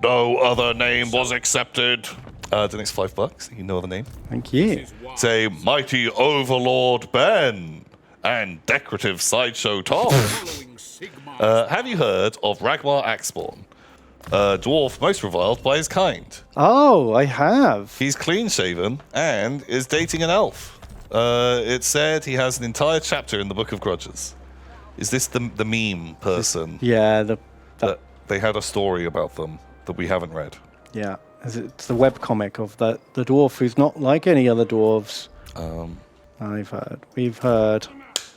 No other name was accepted. The next $5. You know the name. Thank you. Say mighty overlord Ben and decorative sideshow Tom. Have you heard of Ragmar Axeborn? Dwarf most reviled by his kind. Oh, I have. He's clean-shaven and is dating an elf. It said he has an entire chapter in the Book of Grudges. Is this the meme person? Yeah, that they had a story about them that we haven't read. Yeah, it's the webcomic of the dwarf who's not like any other dwarves. We've heard.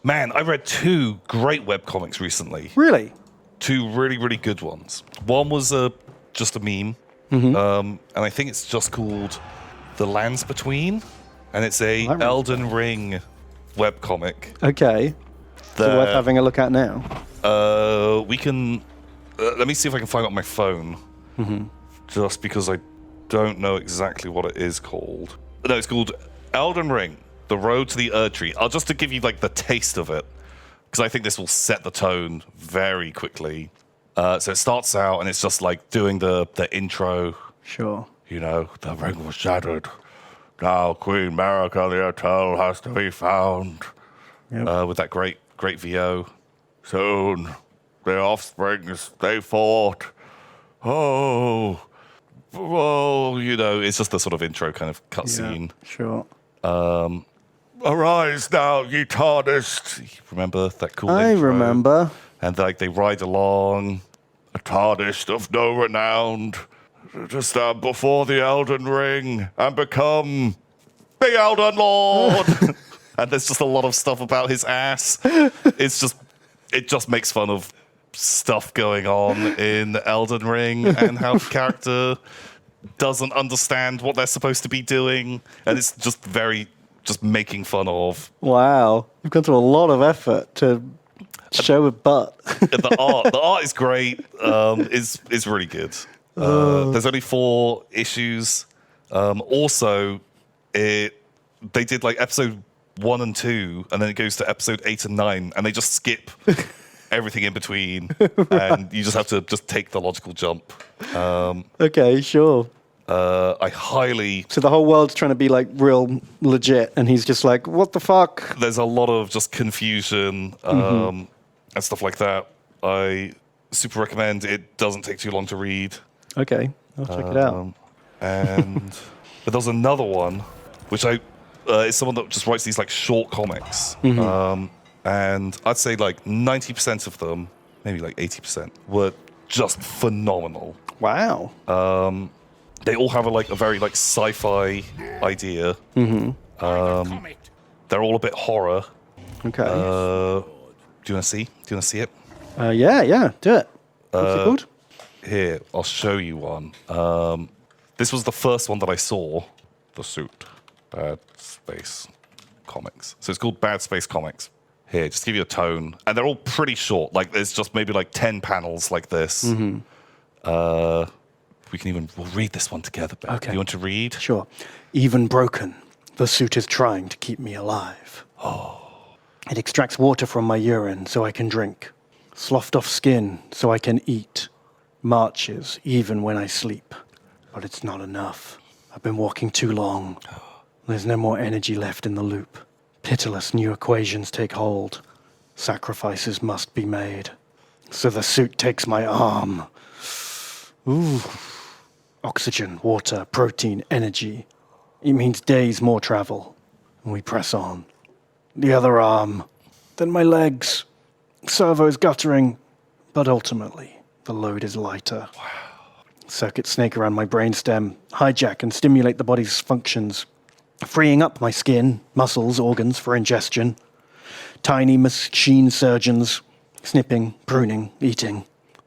Man, I read 2 great webcomics recently. Really? 2 really, really good ones. One was just a meme, and I think it's just called The Lands Between, and it's a Elden Ring webcomic. Okay. So worth having a look at now. We can... let me see if I can find it on my phone, just because I don't know exactly what it is called. No, it's called Elden Ring, The Road to the Erdtree. I'll just to give you like the taste of it, because I think this will set the tone very quickly. So it starts out and it's just like doing the intro. Sure. You know, the ring was shattered. Now Queen Marika the Eternal has to be found. Yep. With that great VO. Soon, the offsprings, they fought. Oh, you know, it's just the sort of intro kind of cutscene. Yeah, sure. Arise now, ye TARDIS. Remember that cool intro? I remember. And like they ride along, a TARDIS of no renown, to stand before the Elden Ring and become the Elden Lord. And there's just a lot of stuff about his ass. It just makes fun of stuff going on in Elden Ring and how the character doesn't understand what they're supposed to be doing. And it's just making fun of. Wow. You've gone through a lot of effort to show a butt. The art is great. Is really good. There's only 4 issues. Also, they did like episode 1 and 2, and then it goes to episode 8 and 9, and they just skip everything in between, and you just have to just take the logical jump. Okay, sure. I highly... So the whole world's trying to be like real legit, and he's just like, what the fuck? There's a lot of just confusion and stuff like that. I super recommend. It doesn't take too long to read. Okay, I'll check it out. But there's another one, which is someone that just writes these like short comics. And I'd say like 90% of them, maybe like 80%, were just phenomenal. Wow. They all have a very like sci-fi idea. They're all a bit horror. Okay. Do you want to see it? Yeah, do it. What's it called? Here, I'll show you one. This was the first one that I saw. The Suit. Bad Space Comics. So it's called Bad Space Comics. Here, just to give you a tone. And they're all pretty short. Like, there's just maybe like 10 panels like this. We'll read this one together, Ben. Okay. You want to read? Sure. Even broken, the suit is trying to keep me alive. It extracts water from my urine so I can drink. Sloughed off skin so I can eat. Marches even when I sleep. But it's not enough. I've been walking too long. There's no more energy left in the loop. Pitiless new equations take hold. Sacrifices must be made. So the suit takes my arm. Ooh. Oxygen, water, protein, energy. It means days more travel. And we press on. The other arm. Then my legs. Servos guttering. But ultimately, the load is lighter. Wow. Circuit snake around my brainstem. Hijack and stimulate the body's functions. Freeing up my skin, muscles, organs for ingestion. Tiny machine surgeons. Snipping, pruning, eating.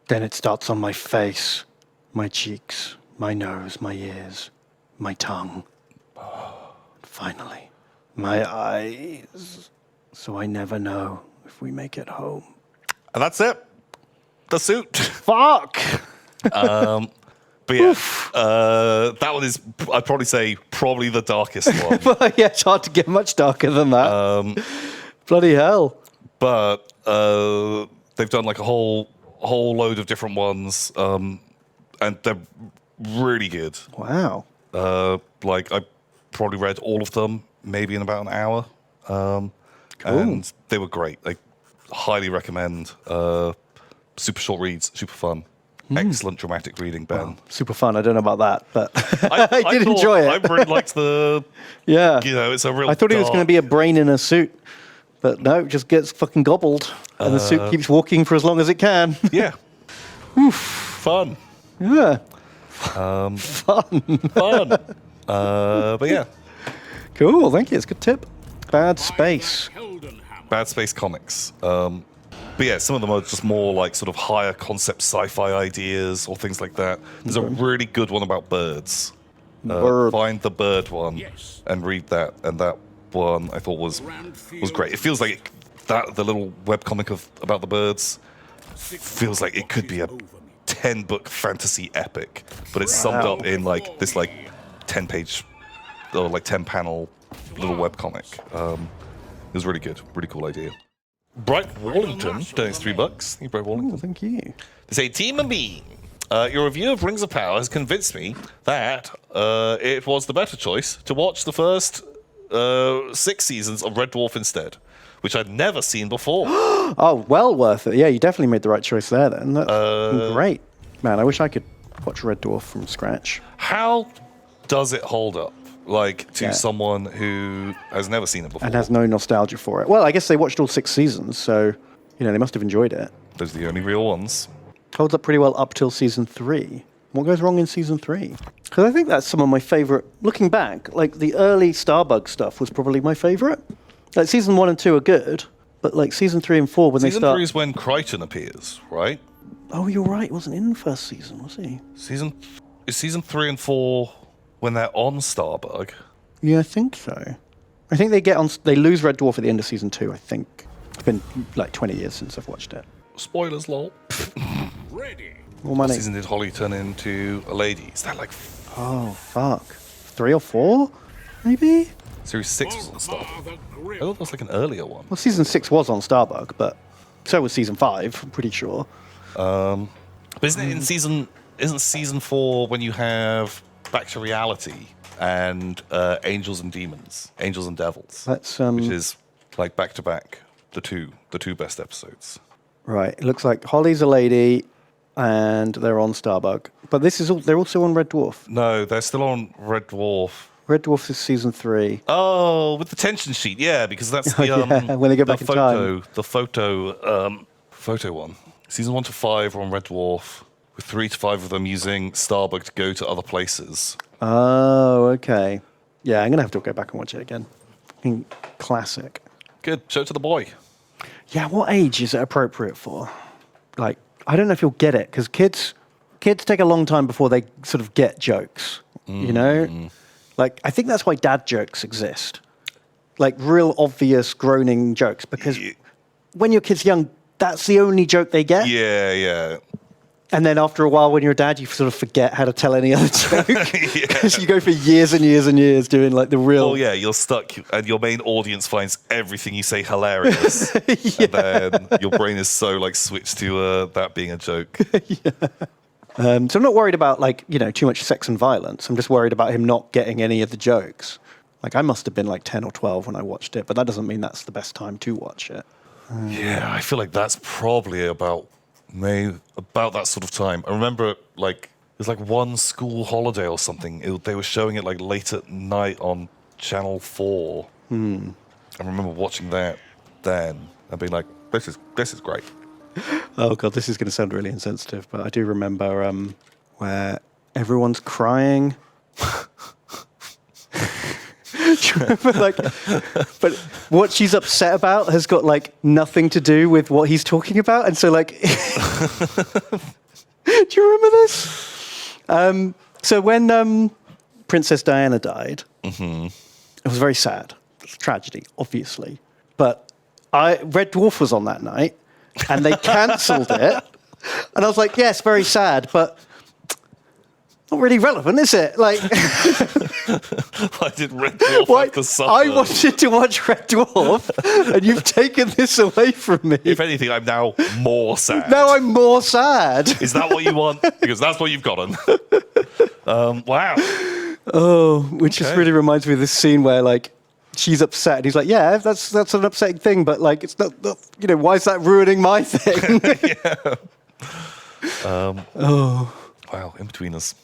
Then it starts on my face. My cheeks. My nose, my ears. My tongue. Finally, my eyes. So I never know if we make it home. And that's it. The Suit. Fuck! But yeah, that one is, I'd probably say, probably the darkest one. Yeah, it's hard to get much darker than that. Bloody hell. But they've done like a whole load of different ones. and they're really good. Wow. Like I probably read all of them maybe in about an hour. Cool. And they were great. Like, highly recommend. Super short reads, super fun. Excellent dramatic reading, Ben. Wow. Super fun. I don't know about that, but I did enjoy it. I really liked the. Yeah. It's a real. I thought he was going to be a brain in a suit, but no, it just gets fucking gobbled, and the suit keeps walking for as long as it can. Yeah. Oof. Fun. Yeah. Fun. Fun. But yeah. Cool. Thank you. It's a good tip. Bad Space. Bad Space Comics. But yeah, some of them are just more like sort of higher concept sci-fi ideas or things like that. There's a really good one about birds. Find the bird one and read that. And that one I thought was great. It feels like the little webcomic about the birds feels like it could be a 10-book fantasy epic, but it's summed up in like this 10-page or like 10-panel little webcomic. It was really good, really cool idea. Bright Wallington donates $3. Thank you, Bright Wallington. Thank you. They say, Team and me, your review of Rings of Power has convinced me that it was the better choice to watch the first 6 seasons of Red Dwarf instead, which I'd never seen before. Oh, well worth it. Yeah, you definitely made the right choice there then. That's great. Man, I wish I could watch Red Dwarf from scratch. How does it hold up? Like, to someone who has never seen it before. And has no nostalgia for it. Well, I guess they watched all 6 seasons, so, they must have enjoyed it. Those are the only real ones. Holds up pretty well up till season 3. What goes wrong in season 3? Because I think that's some of my favorite. Looking back, like the early Starbug stuff was probably my favorite. Like season 1 and 2 are good, but like season 3 and 4 when they start. Season 3 is when Crichton appears, right? Oh, you're right. He wasn't in the first season, was he? Season 3 and 4 when they're on Starbug. Yeah, I think so. I think they lose Red Dwarf at the end of season 2, I think. It's been like 20 years since I've watched it. Spoilers, lol. Ready. More money. What season did Holly turn into a lady? Is that like... Oh, fuck. 3 or 4, maybe? Series 6 was on Starbug. I thought that was like an earlier one. Well, season 6 was on Starbug, but so was season 5, I'm pretty sure. But isn't season 4 when you have Back to Reality and Angels and Demons, Angels and Devils, That's which is like back to back, the two best episodes. Right. It looks like Holly's a lady, and they're on Starbug. But they're also on Red Dwarf. No, they're still on Red Dwarf. Red Dwarf is season 3. Oh, with the tension sheet, yeah, because that's the yeah, when they go back in time. The photo one. Season 1 to 5 are on Red Dwarf, with 3 to 5 of them using Starbug to go to other places. Oh, okay. Yeah, I'm going to have to go back and watch it again. Classic. Good. Show it to the boy. Yeah, what age is it appropriate for? Like, I don't know if you'll get it, because kids take a long time before they sort of get jokes, you know? Like, I think that's why dad jokes exist. Like, real obvious groaning jokes, because when your kid's young, that's the only joke they get. Yeah, yeah. And then after a while, when you're a dad, you sort of forget how to tell any other joke. Because you go for years and years and years doing like the real... Oh, yeah, you're stuck, and your main audience finds everything you say hilarious. And then your brain is so, like, switched to that being a joke. So I'm not worried about, like, too much sex and violence. I'm just worried about him not getting any of the jokes. Like, I must have been, like, 10 or 12 when I watched it, but that doesn't mean that's the best time to watch it. Yeah, I feel like that's probably about that sort of time. I remember, like, it was like one school holiday or something. They were showing it like late at night on Channel 4. I remember watching that then and being like, this is great. Oh god, this is going to sound really insensitive, but I do remember where everyone's crying. Do you remember, like, but what she's upset about has got like nothing to do with what he's talking about, and so like, do you remember this? So when Princess Diana died, it was very sad. It's a tragedy, obviously, but Red Dwarf was on that night, and they cancelled it, and I was like, yes, very sad, but not really relevant, is it? Like, Why did Red Dwarf have to suffer? I wanted to watch Red Dwarf, and you've taken this away from me. If anything, I'm now more sad. Now I'm more sad. Is that what you want? Because that's what you've gotten. Wow. Oh, which just really reminds me of this scene where, like, she's upset, and he's like, "Yeah, that's an upsetting thing, but like, it's not why is that ruining my thing?" Yeah. Wow, Inbetweeners.